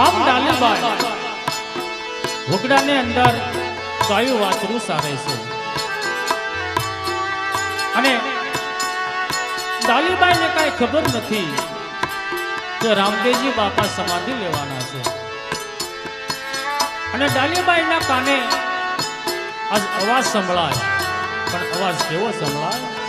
આમ ડાલીબાઈ ઘોગડાની અંદર ગાયું વાછરું સારે છે અને ડાલીબાઈને કાંઈ ખબર નથી કે રામદેવજી બાપા સમાધિ લેવાના છે અને ડાલીબાઈના કાને આજ અવાજ સંભળાય પણ અવાજ કેવો સંભળાય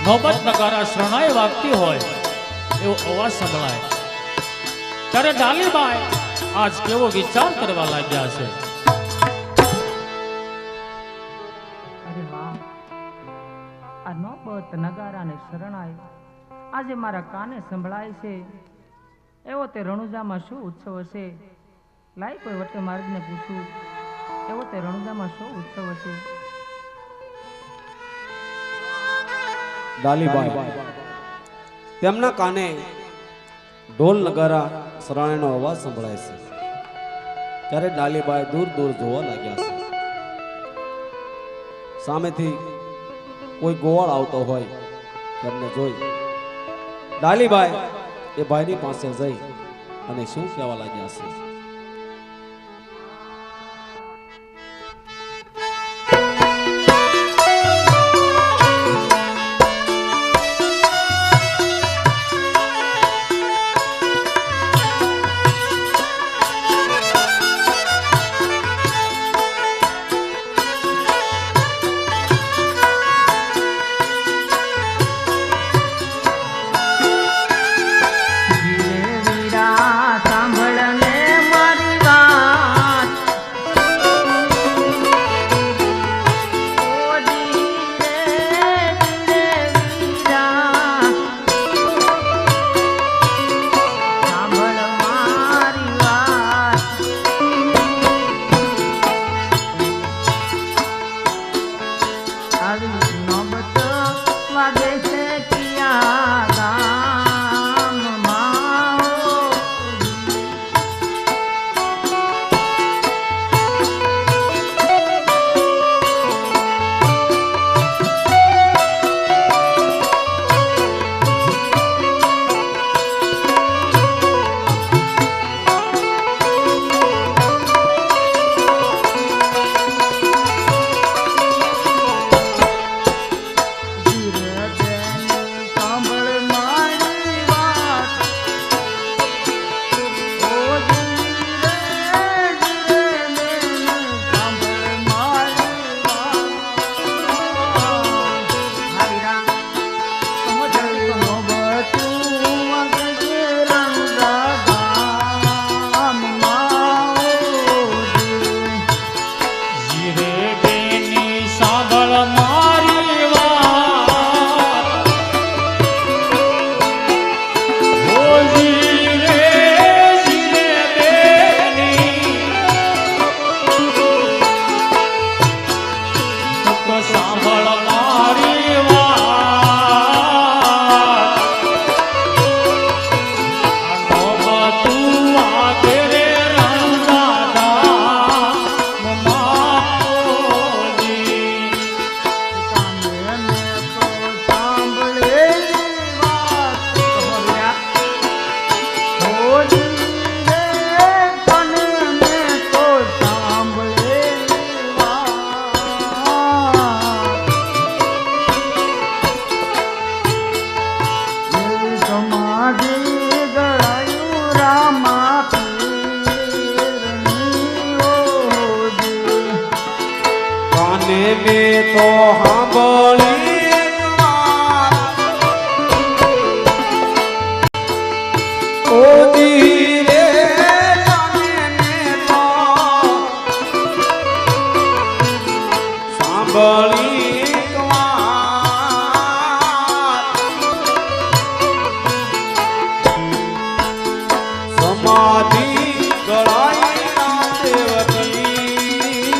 નોબત નગારા શરણાઈ વાગતી હોય એવો અવાજ સંભળાય ત્યારે ડાલીબાઈ આજ કેવો વિચાર કરવા લાગ્યા છે. અરે વાહ, આ નોબત નગારા ને શરણાઈ આજે મારા કાને સંભળાય છે. એવો તે રણુજામાં શું ઉત્સવ હશે? લાઈ કોઈ વટે માર્ગને પૂછું, એવો તે રણુજામાં શું ઉત્સવ હશે? ડાલીબાઈ તેમના કાને ઢોલ નગારા શરણાઈનો અવાજ સંભળાય છે ત્યારે ડાલીબાઈ દૂર દૂર જોવા લાગ્યા છે. સામેથી કોઈ ગોવાળ આવતો હોય તેમને જોઈ ડાલીબાઈ એ ભાઈની પાસે જઈ અને શું કહેવા લાગ્યા છે. સાંભળને તો સાંભળી ઓજી રે જાને તો સાંભળી સમાધિ ગળાઈ ના દેવતી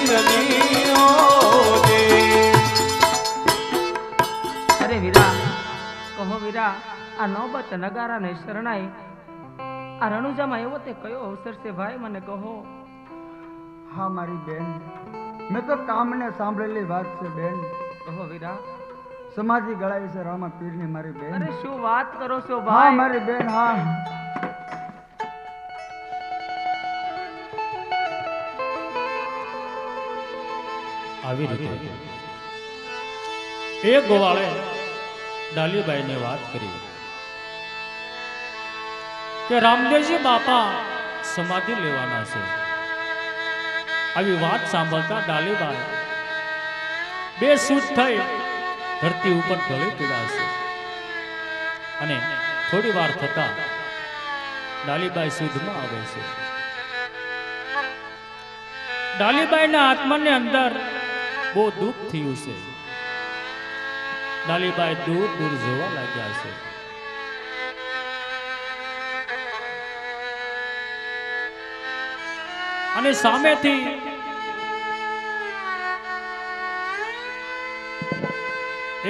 રનિયો દે. અરે વીરા, કહો વીરા, આ નોબત નગારા ને શરણાઈ આ રણુજામાં એવો તે કયો અવસર છે ભાઈ, મને કહો. હા મારી બેન, મેં તો કામને સાંભળેલી વાત છે બેન. કહો વીરા. સમાધિ ગળાઈ છે રામા પીરની મારી બેન. અરે શું વાત કરો છો હા ભાઈ? મારી બેન, હા. આવી રીતે એક ગોવાળે ડાલીબાઈને વાત કરી કે રામદેવજી બાપા સમાધિ લેવાના છે. આવી વાત સાંભળતા ડાલીબાઈ બે સૂટ થઈ ધરતી ઉપર ઢળી પડ્યા છે અને થોડી વાર થતા ડાલીબાઈ સુધમાં આવે છે. ડાલીબાઈના આત્માની અંદર બહુ દુઃખ થયું છે. ડાલીબાઈ દૂર દૂર જોવા લાગ્યા છે. અને સામેથી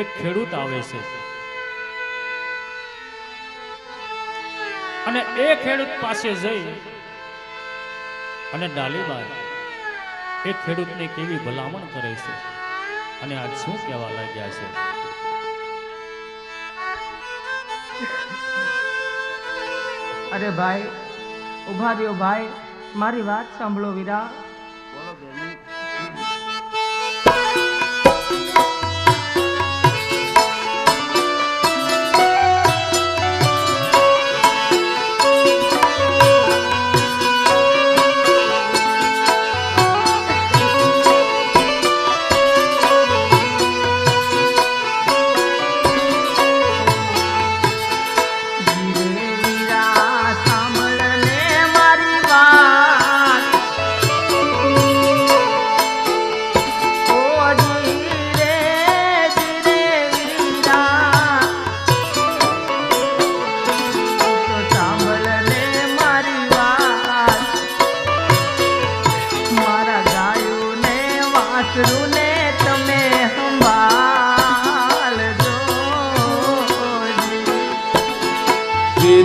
એક ખેડૂત આવે છે અને એ ખેડૂત પાસે જઈ અને ડાલીબાઈ એ ખેડૂતને કેવી ભલામણ કરે છે અને આજ શું કહેવા લાગ્યા છે. અરે ભાઈ, ઉભા રહ્યો ભાઈ, મારી વાત સાંભળો વીરા. બોલો બેન.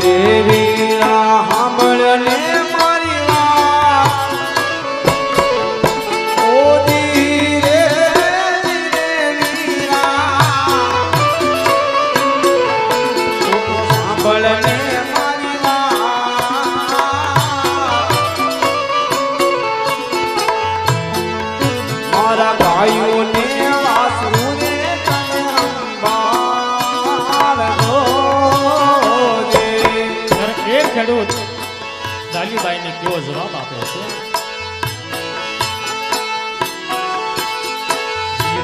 રે વીરા સાંભળને મારી વાત ઓજી રે વીરા સાંભળને મારી વાત મારા ગાયોને વાસરુને તને સંભાળજો. ખેડૂત ડાલીબાઈને કેવો જવાબ આપે છે.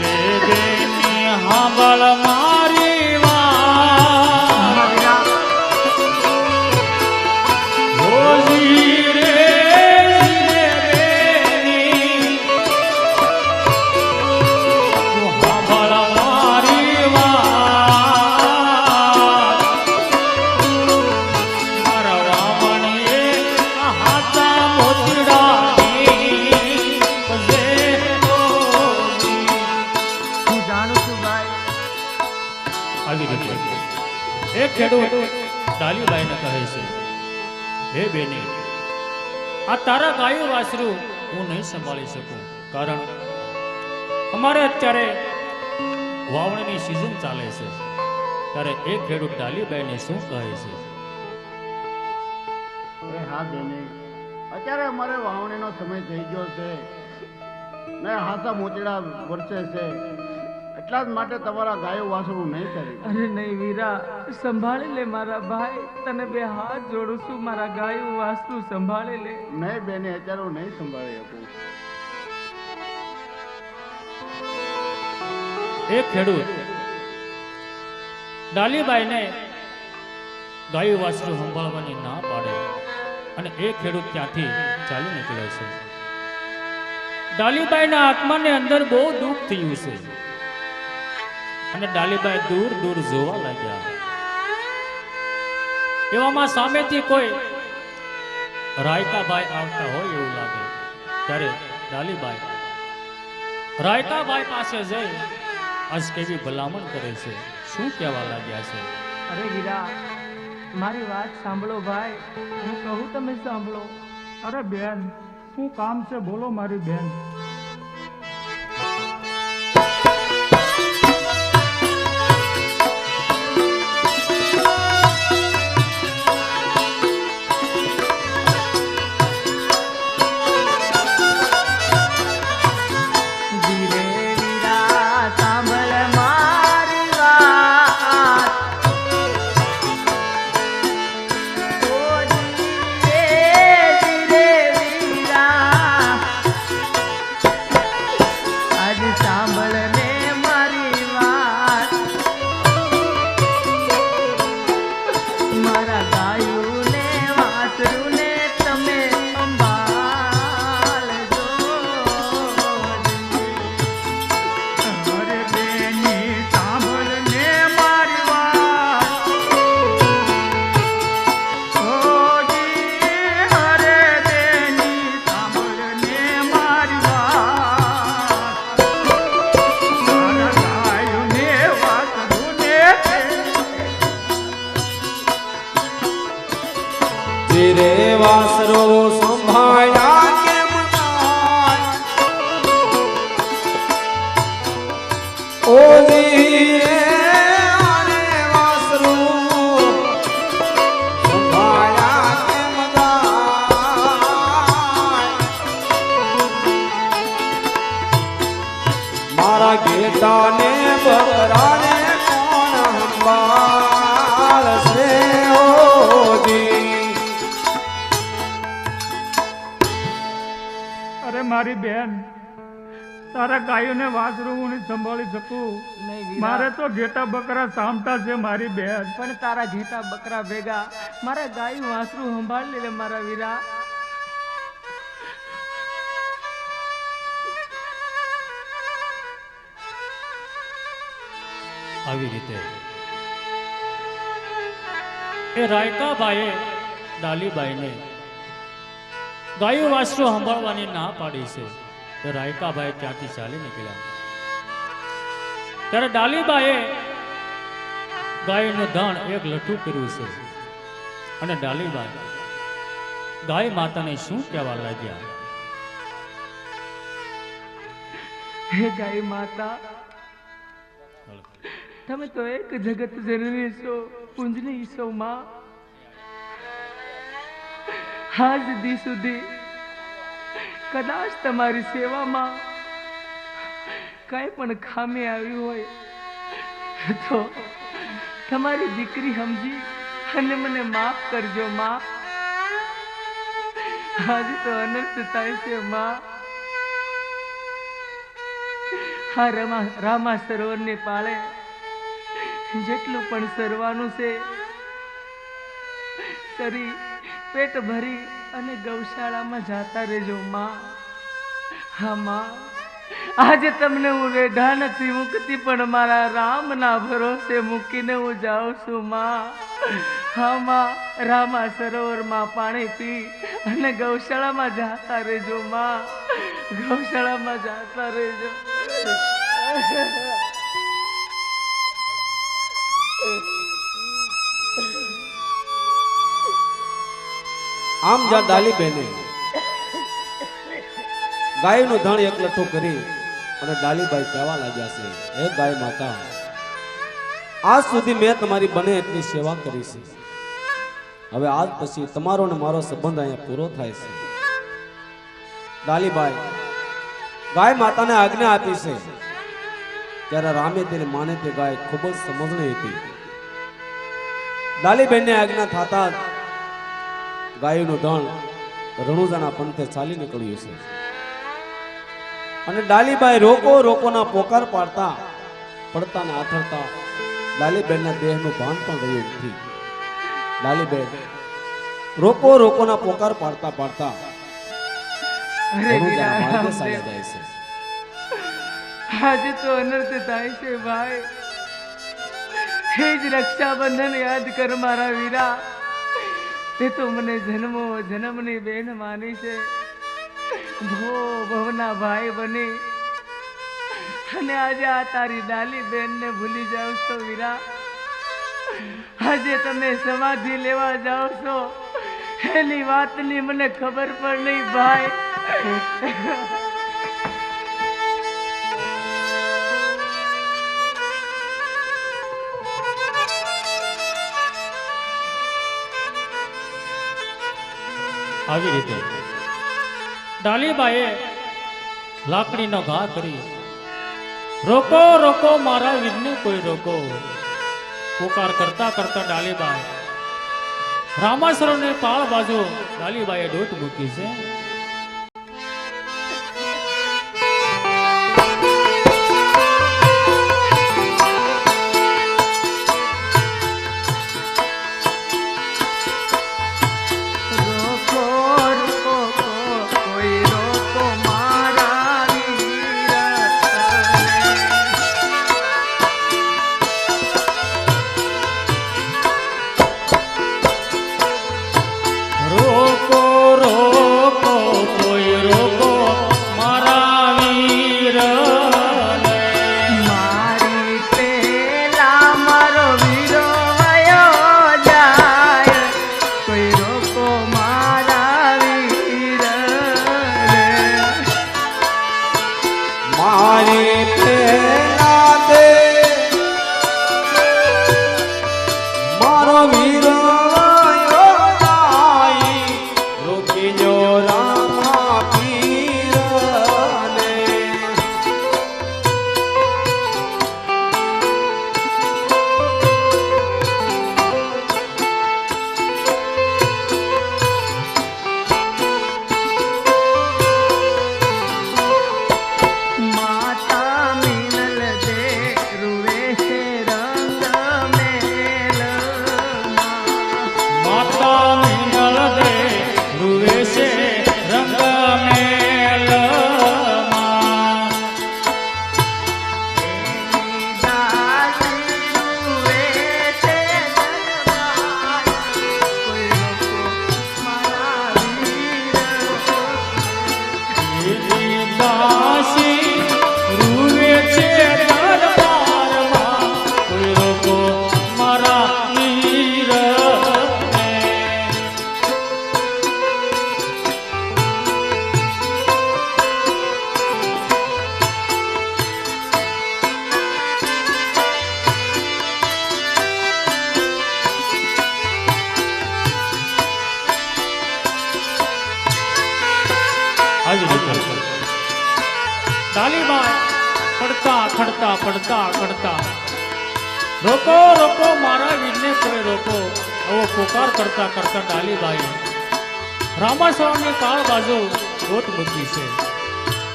રે બેની હાંભળ મારી વાત ઓજી રે બેની તું હાંભળ મારી વાત. મારા રામણીએ હાથા મોતડાની પજે હું જાણું છું ભાઈ. આવી રીતે એક ખેડૂત ડાલીબાઈને કહે છે, હે બેની, આ તારા ગાયો વાસરું હું નહીં સંભાળી શકું, કારણ અમારે અત્યારે વાવણીની સિઝન ચાલે છે. ત્યારે એક ખેડૂત ડાલીબાઈને શું કહે છે. અરે હા બેને, અત્યારે અમારે વાવણીનો સમય થઈ ગયો છે ને હાથા મોચડા વરસે છે, એટલા જ માટે તમારા ગાયો વાસરું નહીં કરી. અરે નહીં વીરા, સંભાળી લે મારા ભાઈ, તને બે હાથ જોડું છું, મારા ગાયું વાસ્તુ સંભાળી લે. નહીં બેને, અત્યારે હું નહીં સંભાળી શકું. એક ખેડૂત ડાલીબાઈને ગાયું વાછરું સંભાળવાની ના પાડે અને એ ખેડૂત ત્યાંથી ચાલી નીકળે છે. ડાલીબાઈના આત્માને અંદર બહુ દુઃખ થયું છે અને ડાલીબાઈ દૂર દૂર જોવા લાગ્યા. એવામાં સામેથી કોઈ રાયકાભાઈ આવતા હોય એવું લાગે ત્યારે ડાલીબાઈ રાયકાભાઈ પાસે જઈ આજ કેવી ભલામણ કરે છે, શું કહેવા લાગ્યા છે. અરે વીરા, મારી વાત સાંભળો ભાઈ, હું કહું તમે સાંભળો. અરે બેન, શું કામ છે બોલો મારી બેન. રે વાસરો સંભાળ્યા કેમ થાય ઓ ધીરે રે વાસરો સંભાળ્યા કેમ થાય મારા ઘેટાને બકરાને કોણ સંભાળશે ઓ જી. અરે મારી બેન, તારા ગાયોને વાસરું હું નહીં સંભાળી શકું. નહીં વીરા, મારે તો ઘેટા બકરા સામટા છે મારી બેન. પણ તારા ઘેટા બકરા ભેગા મારા ગાયું વાસરું સંભાળી લે મારા વીરા. આવી રીતે એ રાયકાબાઈએ ડાલીબાઈને ગાયું વાછરું સંભાળવાની ના પાડી છે. એ રાયકાભાઈ ત્યાંથી ચાલી નીકળ્યા ત્યારે ડાલીબાઈએ ગાયનું ધણ એક લઠ્ઠું કર્યું છે અને ડાલીબાઈ ગાય માતાને શું કહેવા લાગ્યા. હે ગાય માતા, તમે તો એક જગત જનની છો, પુંજની છો માં. આજ દી સુધી કદાચ તમારી સેવામાં કઈ પણ ખામી આવી હોય તો તમારી દીકરી સમજી અને મને માફ કરજો માં. આજે તો અનર્થ થાય છે માં. હા રામા સરોવરને પાળે જેટલું પણ સરવાનું છે સરી પેટ ભરી અને ગૌશાળામાં જાતા રહેજો માં. હા માં, આજે તમને હું રેઢા નથી મૂકતી પણ મારા રામના ભરોસે મૂકીને હું જાઉં છું માં. હા માં, રામા સરોવરમાં પાણી પી અને ગૌશાળામાં જાતા રહેજો માં. ગૌશાળામાં જાતા રહેજો. આમ જ્યાં ડાલીબેને ગાયનું ધણ એક લઠ્ઠું કરી અને ડાલીબાઈ કહેવા લાગ્યા છે, હે ગાય માતા, આજ સુધી મેં તમારી બને એટલી સેવા કરી છે. હવે આજ પછી તમારો ને મારો સંબંધ અહીંયા પૂરો થાય છે. ડાલીબાઈ ગાય માતાને આજ્ઞા આપી છે ત્યારે રામે તેને માને તે ગાય ખૂબ જ સમજણી હતી. ડાલીબેનને આજ્ઞા થતા ગાયનું ધણ રણુજાના પંથે ચાલી નીકળ્યું છે અને ડાલીબાઈ રોકો રોકોના પોકાર પાડતા પડતા ને આથરતા ડાલીબેનના દેહનું ભાન પણ રહ્યું નથી. ડાલીબેન રોકો રોકોના પોકાર પાડતા પાડતા અરે રણુજાના વીરા, માર્ગે ચાલ્યા જાય છે. આજે તો અનર્થ થાય છે ભાઈ. હે જ રક્ષાબંધન યાદ કર મારા વીરા. તે તો મને જન્મો જન્મની બેન માની છે. ભો ભવના ભાઈ બની અને આજે આ તારી ડાલી બેન ને ભૂલી જાવ છો વીરા. આજે તમે સમાધિ લેવા જાઓ છો એની વાતની મને ખબર પણ નહીં ભાઈ. આવી રીતે ડાલીબાઈએ લાકડીનો ઘા કરી રોકો રોકો મારા વીરને કોઈ રોકો પોકાર કરતા કરતા ડાલીબાઈ રામાસરોને પાળ બાજુ ડાલીબાઈએ દોટ મૂકી છે. ડાલીબાઈ પડતા ખડતા પડતા ખડતા રોકો રોકો મારા વીરને કોઈ રોકો આવો પોકાર કરતા કરતા ડાલીબાઈ રામાસરની પાળ બાજુ ગોટ મૂકી છે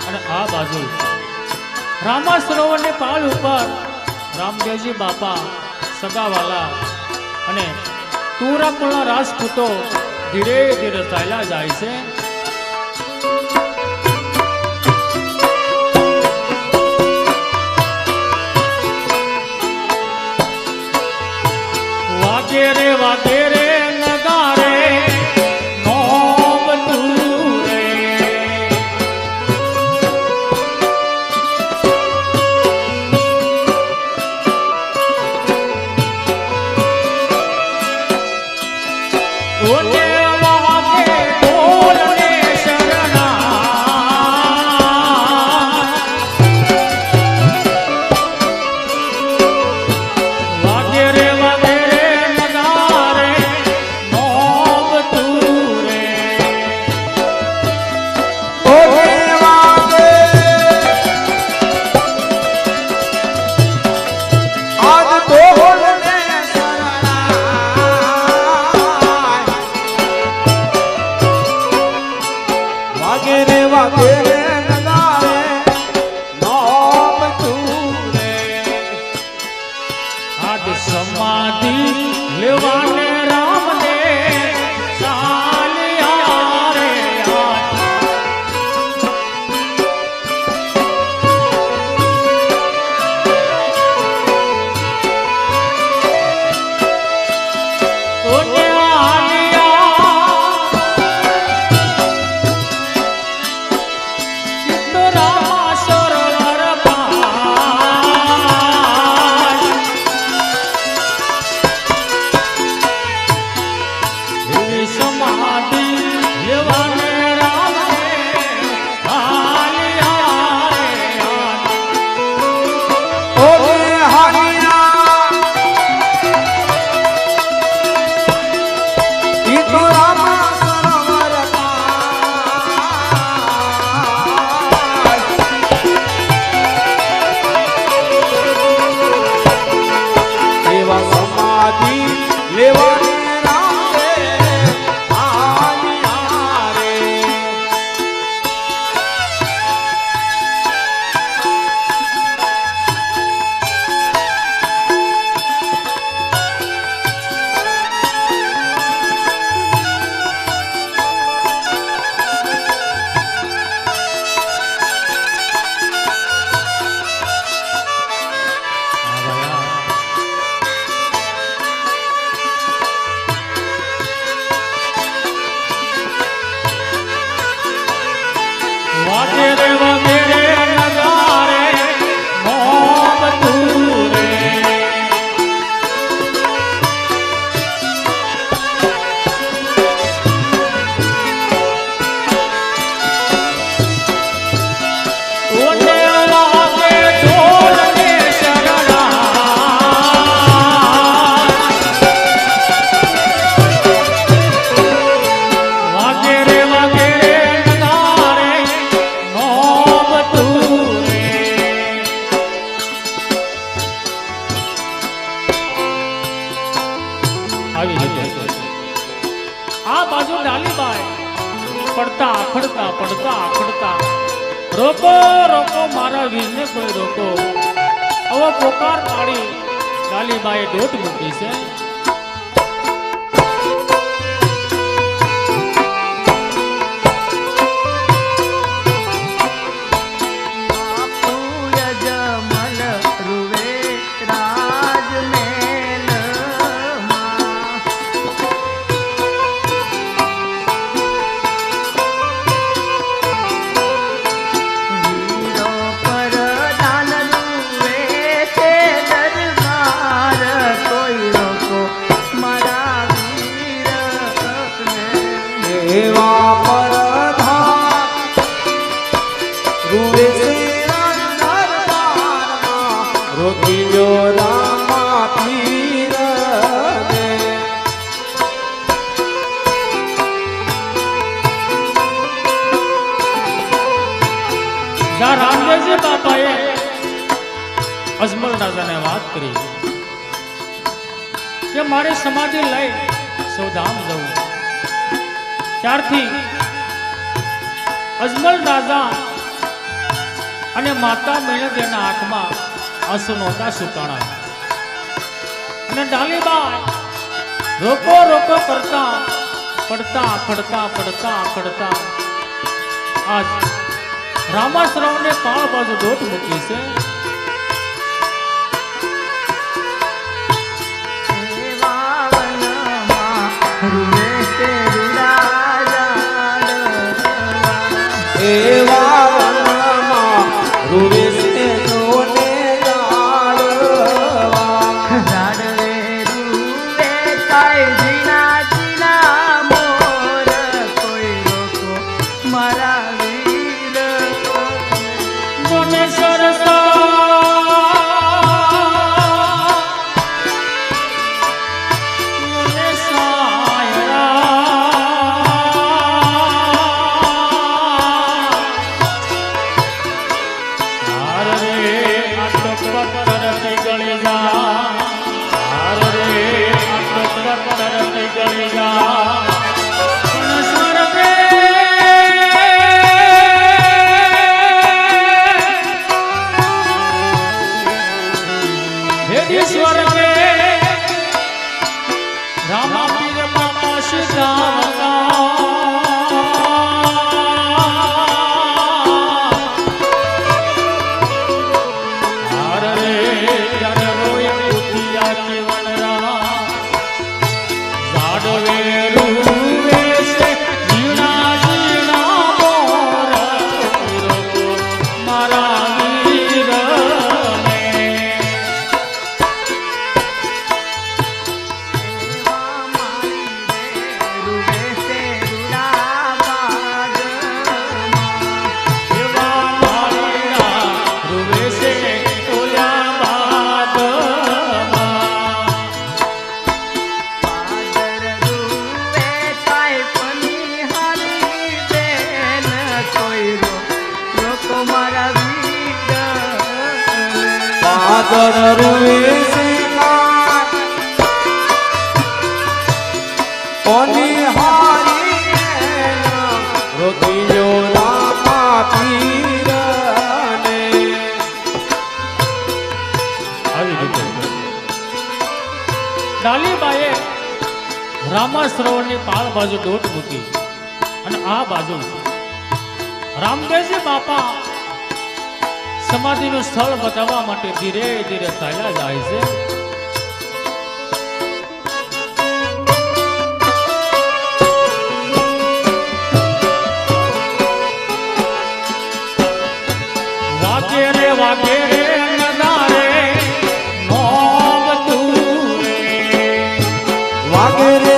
અને આ બાજુ રામા સરોવરની પાળ ઉપર રામદેવજી બાપા સગાવાલા અને તુરાકુળના રાજપૂતો ધીરે ધીરે ચાલ્યા જાય છે. વાગે રે નગારે નોમ તુરે ઓને વાગે બોલને શરણા વાગે રે નગારે લેવાને રામ રે આલિયા રે. વાગેરે વાગેરે નગારે મોમ તું રે. ઓને વાગે ઢોલ ને શરણા. વાગેરે વાગેરે નગારે મોમ તું રે. આવી રીતે આ બાજુ ડાલીબાઈ પડતા આખડતા પડતા આખડતા રોકો રોકો મારા વીરને કોઈ રોકો. હવે પોકાર પાડી ડાલીબાઈએ દોટ મૂકી છે. જમલ રૂવે રાજમેલ વીરો પર દાન રૂવે તે દરબાર કોઈ રોકો મારા વીરને. એવા પરધામ રૂવે છે દરબારમાં રોકી લો રામા પીરને. જ્યાં રામદેવજી બાપાએ અજમલ રાજાને વાત કરી કે મારે સમાધિ લઈ સૌધામ જવું, ત્યારથી અજમલ રાજા અને માતા મેળદેના આંખમાં આંસુ નહોતા સુકાણા. અને ડાલીબાઈ રોકો રોકો કરતા પડતા પડતા પડતા પડતા આજ રામાશ્રવને કાળ બાજુ દોટ મૂકી છે. એવા વનમાં રૂવે છે જોને જાળવા. ઝાડવે રૂવે કાંઈ ઝીણા ઝીણા મોર કોઈ રોકો મારા વીર. જોને સરસા જોને સાયરા. હાર રે આ તો પથ્થરથી ગળી જા. હાર રે આ તો પથ્થરથી ગળી જા. પણ સ્વર્ગે ઈશ્વર કે રામા પીર બાપા સીતાવતા. હાર રે ત્યારે રોય ઉઠિયા કેવનરા. ઝાડવે રૂવે છે ઝીણા ઝીણા મોર રોકો મારા વીરને. પાદર રૂવે છે કાંઈ કોની હારી રોકીયો રામા પીરને. આવી રીતે ડાલીબાઈએ રામા સરોવરની પાળ બાજુ દોટ મૂકી અને આ બાજુ રામદેવજી બાપા સમાધિનું સ્થળ બતાવવા માટે ધીરે ધીરે ચાલ્યા જાય છે. વાગે રે નગારે મોગ તું રે. વાગે રે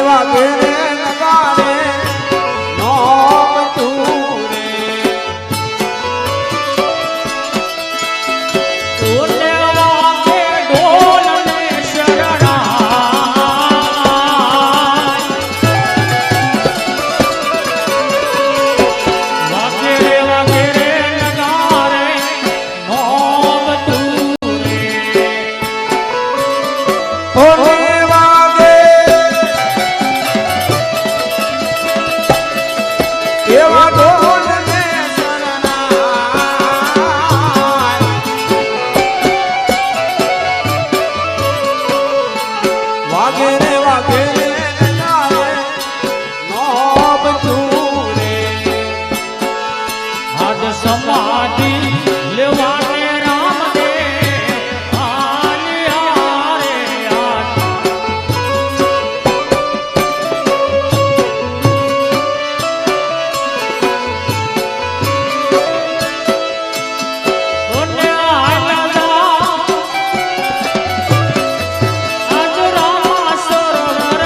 નગારે નોમ તું રે. ઓલે વાગે ઢોલ ને શરણાઈ. વાગે રે નગારે મોગ તું રે. ઓલે વાગે એવા ઢોલ ને શરણાઈ. વાગે રે નગારે નોમ તું રે. આજ સમાધિ લેવાને રામને આલિયા રે આજ. ઓને આયલા આજ રામા સરોવર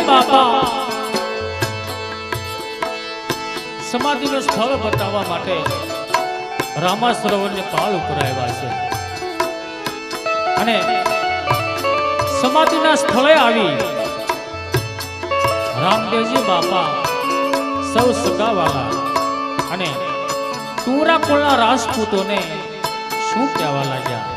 બાપા સમાધિનું સ્થળ બતાવવા માટે રામા સરોવરની પાળ ઉપર આવ્યા છે અને સમાધિના સ્થળે આવી રામદેવજી બાપા સૌ સગાવાલા અને ટુરા કુળના રાજપૂતોને શું કહેવા લાગ્યા?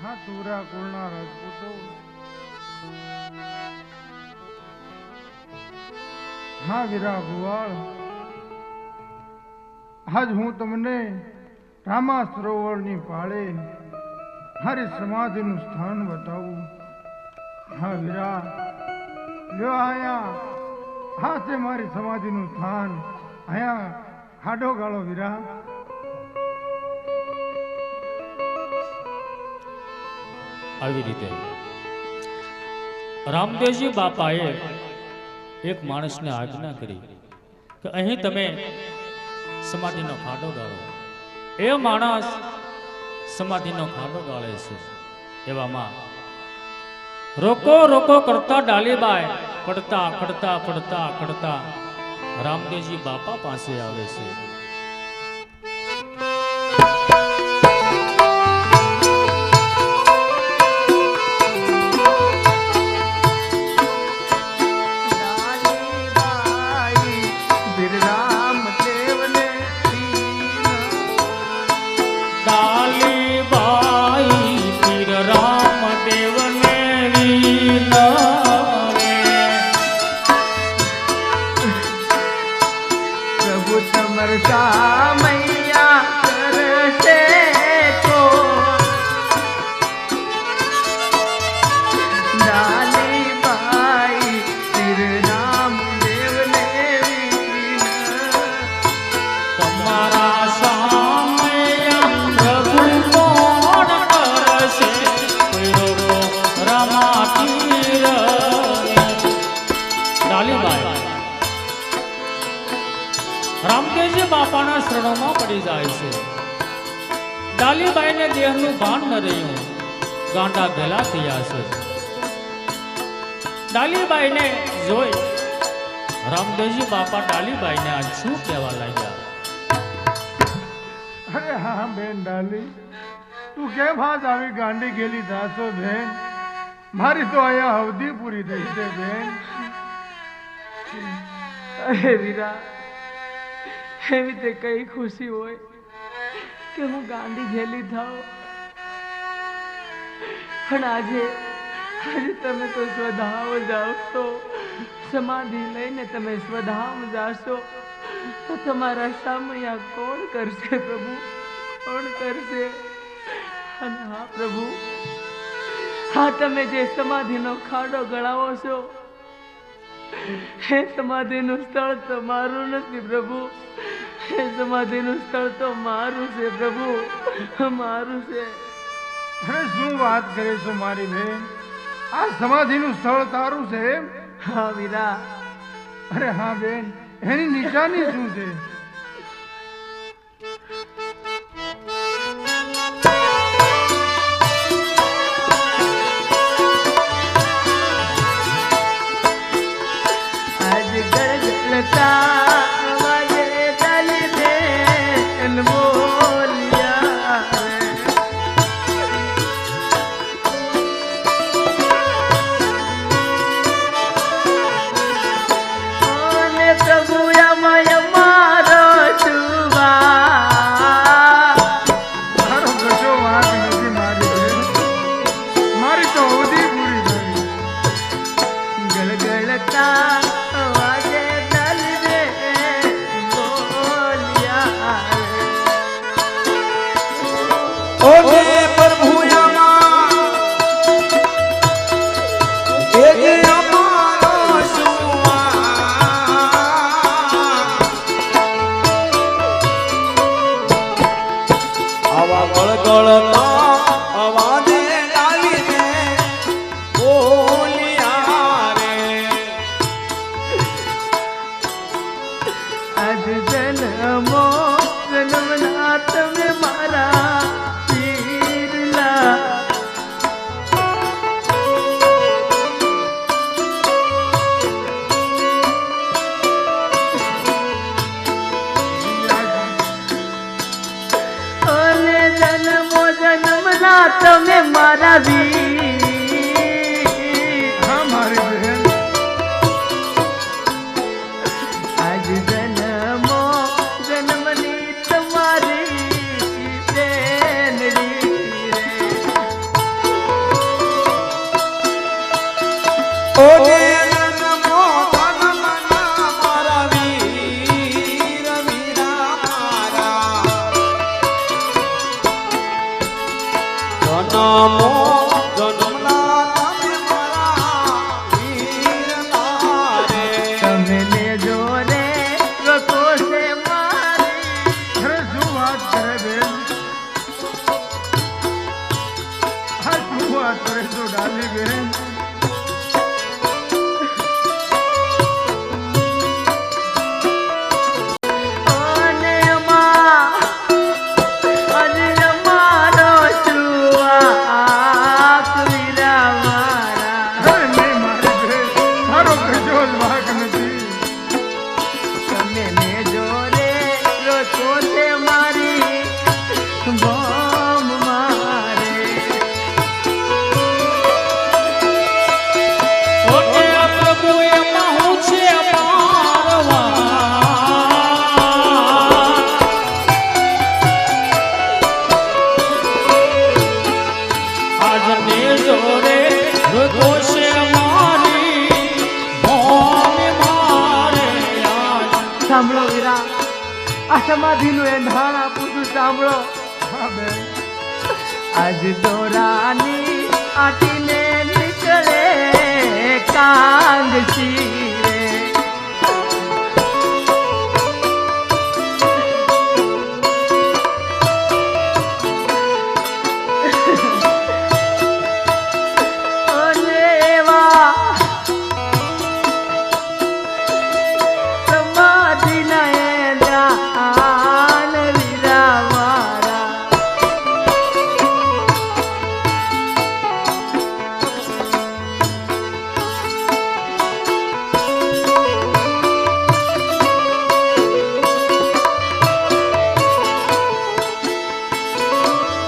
હા તુરા કુળના રાજપૂતો, હા વીરા ભુવાળ, આજ હું તમને રામા સરોવરની પાળે મારી સમાધિનું સ્થાન બતાવું. હા વીરા, લ્યો આયા, હા છે મારી સમાધિનું સ્થાન. આયા ખાડો ગાળો વીરા. આવી રીતે રામદેવજી બાપાએ એક માણસને આજ્ઞા કરી કે અહીં તમે સમાધિનો ખાડો ગાળો. એ માણસ સમાધિનો ખાડો ગાળે છે. એવામાં રોકો રોકો કરતા ડાલીબાઈ પડતા પડતા પડતા પડતા રામદેવજી બાપા પાસે આવે છે. રામદેવજી બાપાના શરણોમાં પડી જાય છે. ડાલીબાઈને દેહનું ભાન ન રહ્યું, ગાંડા ભેલા થયા છે. ડાલીબાઈને જોઈ રામદેવજી બાપા ડાલીબાઈને આજ શું કહેવા લાગ્યા? અરે હા બેન ડાલી, તું કેમ આજ આવી ગાંડી ગેલી દાસો બેન? મારી તો અહીંયા હવદી પૂરી થઈ છે બેન. અરે વીરા, એવી તે કઈ ખુશી હોય કે હું ગાંડી ઘેલી થાઉં, પણ આજે તમે તો સ્વધામ જાઓ છો. સમાધિ લઈને તમે સ્વધામ જાશો તો તમારા સામૈયા કોણ કરશે પ્રભુ? કોણ કરશે? અને હા પ્રભુ, હા તમે જે સમાધિનો ખાડો ગળાવો છો એ સમાધિનું સ્થળ તો મારું નથી પ્રભુ. એ સમાધિનું સ્થળ તો મારું છે પ્રભુ, મારું છે. અરે શું વાત કરે છો મારી બેન? આ સમાધિનું સ્થળ તારું છે? હા વીરા. અરે હા બેન, એની નિશાની શું છે? આજ ગળગળતા વાગે ડાલી બેન બોલ્યા રે. પ્રભુ અમાય મારો જન્મો જન્મના તમે મારા પીરલા અને જન્મો જન્મના તમે મારા વીર હા મારી બહેન આજ જન્મો જન્મની તમારી બેનડી રે ઓને જન્મો જન્મના મારા વીર વીરા મારા જન્મો જન્મના તમે મારા વીરના રે તમે લેજો રે રખો છે મારી અરે શું વાત કરે બેન હા શું વાત કરે તો ડાલી બેન અને અને અમારો સુઆક વીરા મારા અરે નહીં મારી બેન મારો કશો જ વાંક નથી તમે લેજો રે રખો છે મારી બોમ મારે ઓકે પ્રભુ એમાં હું છે પારવા આજને જોરે રુદોષે મારી મોને મારે આજ સાંભળો વીરા આ સમાધિનું એંધાણ આપું છું સાંભળો હા બેન આજ દોરાની આટીને નીકળે કાંગ શીરે અને એવા સમાધિના એંધાણ વીરા મારા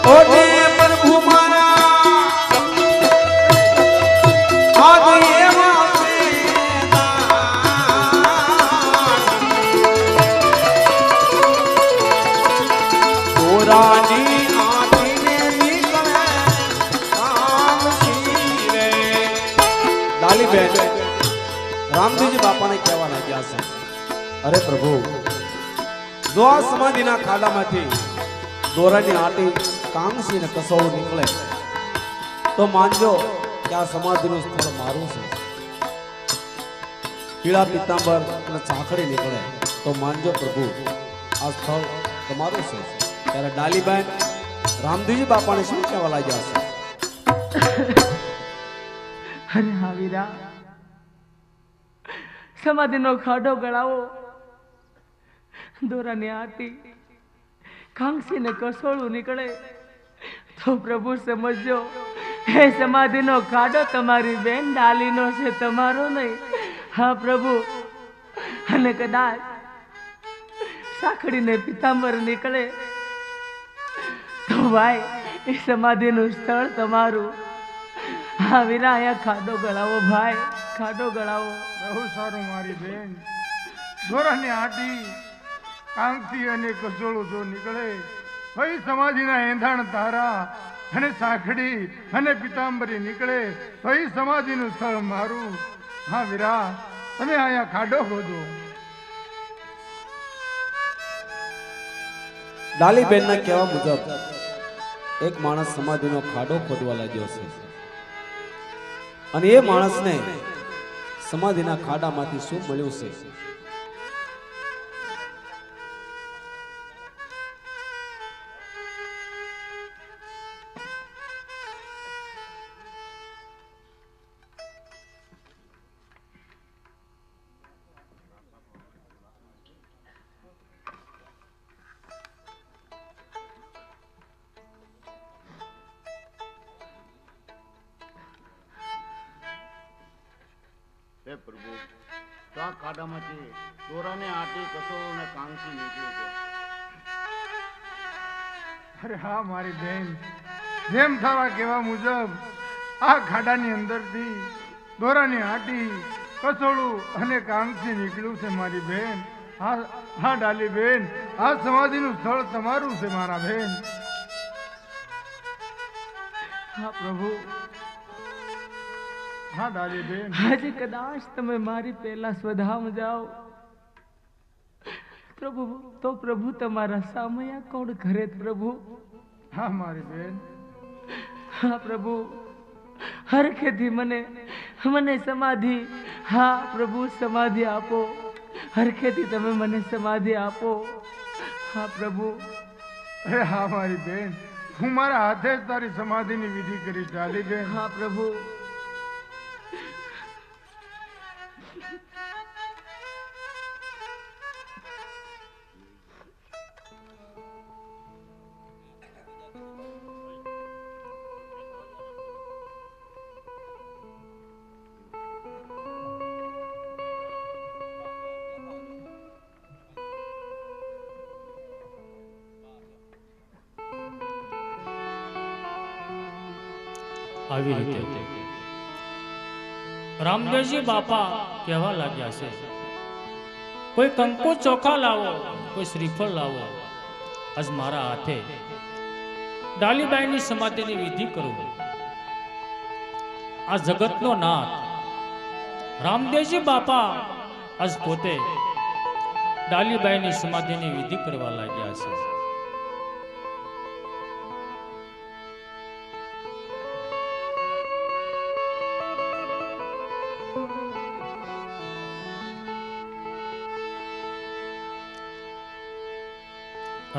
ઓને પ્રભુ મારા આજ એવા તોરાની આટીને નીકળે કામ શીરે ડાલીબેન રામદેવજી બાપાને કહેવા લાગ્યા છે અરે પ્રભુ જો આ સમાધિના ખાડામાંથી દોરાની આટી કાંગસી ને કસોળ નીકળે તો માનજો કે આ સમાધિનું સ્થળ મારું છે પીળા પિત્તાંબર અને ચાખડી નીકળે તો માનજો પ્રભુ આ સ્થળ તમારું છે ત્યારે ડાલીબેન રામદેવજી બાપાને શું કહેવા લાગ્યા છે અરે હા વીરા સમાધિનો ખાડો ગળાવો દોરાની આટી ખાંગસીને કસોળું નીકળે તો પ્રભુ સમજજો હે સમાધિનો ખાડો તમારી બેન ડાલીનો છે તમારો નહીં હા પ્રભુ અને કદાચ સાંકળીને પિતાંબર નીકળે તો ભાઈ એ સમાધિનું સ્થળ તમારું હા વીરા અહીંયા ખાડો ગળાવો ભાઈ ખાડો ગળાવો બહુ સારું મારી બેન દોરાની આટી કાંગથી અને કસોળું જો નીકળે ભાઈ સમાધિના એંધાણ તારા અને સાંખડી અને પિતાંબરી નીકળે ભાઈ સમાધિનું સ્થળ મારું હા વીરા તમે અહીંયા ખાડો ખોદો ડાલીબેનના કહેવા મુજબ એક માણસ સમાધિનો ખાડો ખોદવા લાગ્યો છે અને એ માણસને સમાધિના ખાડામાંથી શું મળ્યું છે હે પ્રભુ, તો આ ખાડામાંથી ચોરાને આટી કસોળો અને કાંસી નીકળ્યું છે. અરે હા મારી બેન, જેમ તારા કહેવા મુજબ આ ખાડાની અંદરથી દોરાની આટી કસોળું અને કાંસી નીકળ્યું છે મારી બેન. હા હા ડાલી બેન, આ સમાધિનું સ્થળ તમારું છે મારા બેન. હા પ્રભુ, હા ડાલી બેન. આજે કદાચ તમે મારી પહેલા સ્વધામ જાઓ પ્રભુ, તો પ્રભુ તમારા સામયા કોણ ઘરે પ્રભુ? હા મારી બેન. હા પ્રભુ, હરખેથી મને સમાધિ, હા પ્રભુ સમાધિ આપો. હરખેથી તમે મને સમાધિ આપો. હા પ્રભુ. અરે હા મારી બેન, હું મારા હાથે જ તારી સમાધિની વિધિ કરીશ ડાલી બેન. હા પ્રભુ. આવી રીતે રામદેવજી બાપા કહેવા લાગ્યા છે, કોઈ કંકુ ચોખા લાવો, કોઈ શ્રીફળ લાવો, આજ મારા હાથે ડાલીબાઈની સમાધિની વિધિ કરું. આ જગતનો નાથ રામદેવજી બાપા આજ પોતે ડાલીબાઈની સમાધિની વિધિ કરવા લાગ્યા છે.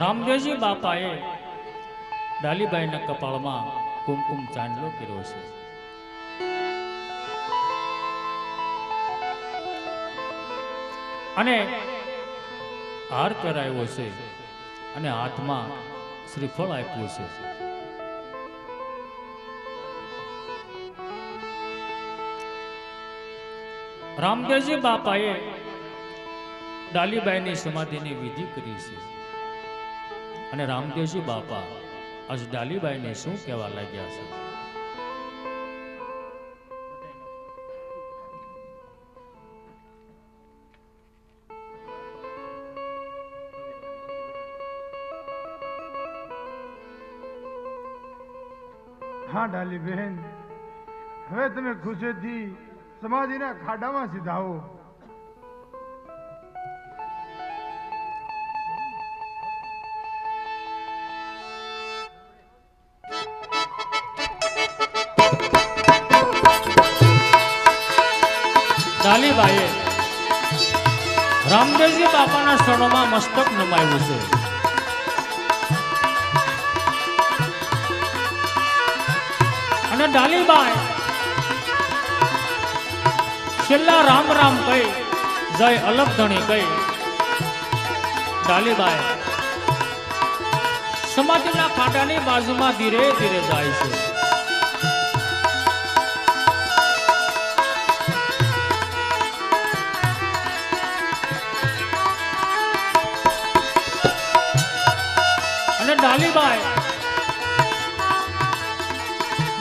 રામદેવજી બાપાએ ડાલીબાઈના કપાળમાં કુમકુમ ચાંદલો કર્યો છે. અને હાર પહેરાવ્યો છે અને હાથમાં શ્રીફળ આપ્યું છે. રામદેવજી બાપાએ ડાલીબાઈની સમાધિની વિધિ કરી છે. અને રામદેવજી બાપા આજ ડાલીબાઈને શું કહેવા લાગ્યા છે? હા ડાલી બેન, હવે તમે ખુશીથી સમાધિના ખાડામાં સીધાઓ. ડાલીબાઈએ રામદેવજી બાપાના ચરણોમાં મસ્તક નમાવ્યું છે. અને ડાલીબાઈ છેલ્લા રામ રામ કહી, જય અલગ ધણી કહી, ડાલીબાઈ સમાધિના ખાડાની બાજુમાં ધીરે ધીરે જાય છે.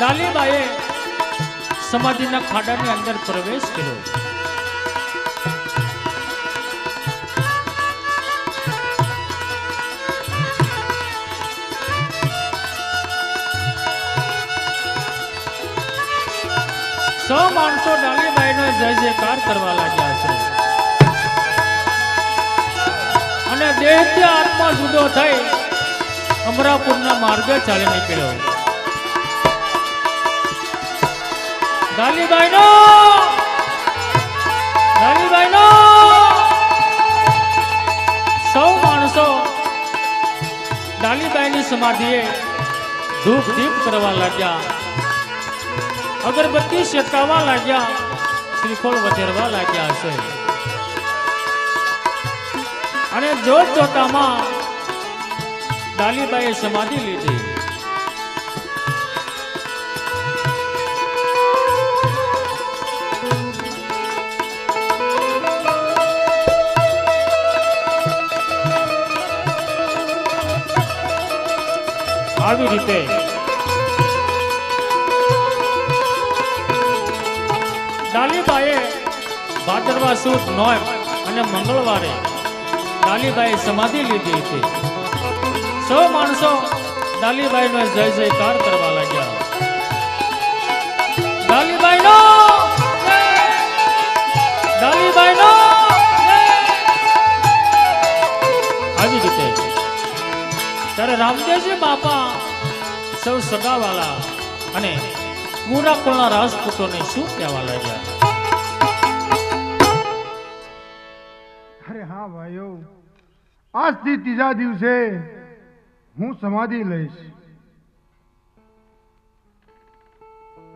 ડાલીબાઈએ સમાધિના ખાડાની અંદર પ્રવેશ કર્યો. સૌ માણસો ડાલીબાઈનો જય જયકાર કરવા લાગ્યા છે. અને દેહથી આત્મા જુદો થઈ અમરાપુરના માર્ગે ચાલી નીકળ્યો. ડાલીબાઈનો સૌ માણસો ડાલીબાઈની સમાધિએ ધૂપ દીપ કરવા લાગ્યા, અગરબત્તી શેકાવા લાગ્યા, શ્રીફળ વધેરવા લાગ્યા છે. અને જોત જોતામાં ડાલીબાઈએ સમાધિ લીધી. આવી રીતે ડાલીબાઈએ ભાદરવા સુદ 9 અને મંગળવારે ડાલીબાઈએ સમાધિ લીધી હતી. સૌ માણસો ડાલીબાઈનો જય જયકાર કરવા લાગ્યા. ડાલીબાઈનો જય! ડાલીબાઈનો જય! આવી રીતે ત્યારે રામદેવજી બાપા સૌ સગાવાલા અને પૂરા કુળના રાજપૂતોને શું કહેવા લાગ્યા? અરે હા ભાઈઓ, આજથી ત્રીજા દિવસે હું સમાધિ લઈશ.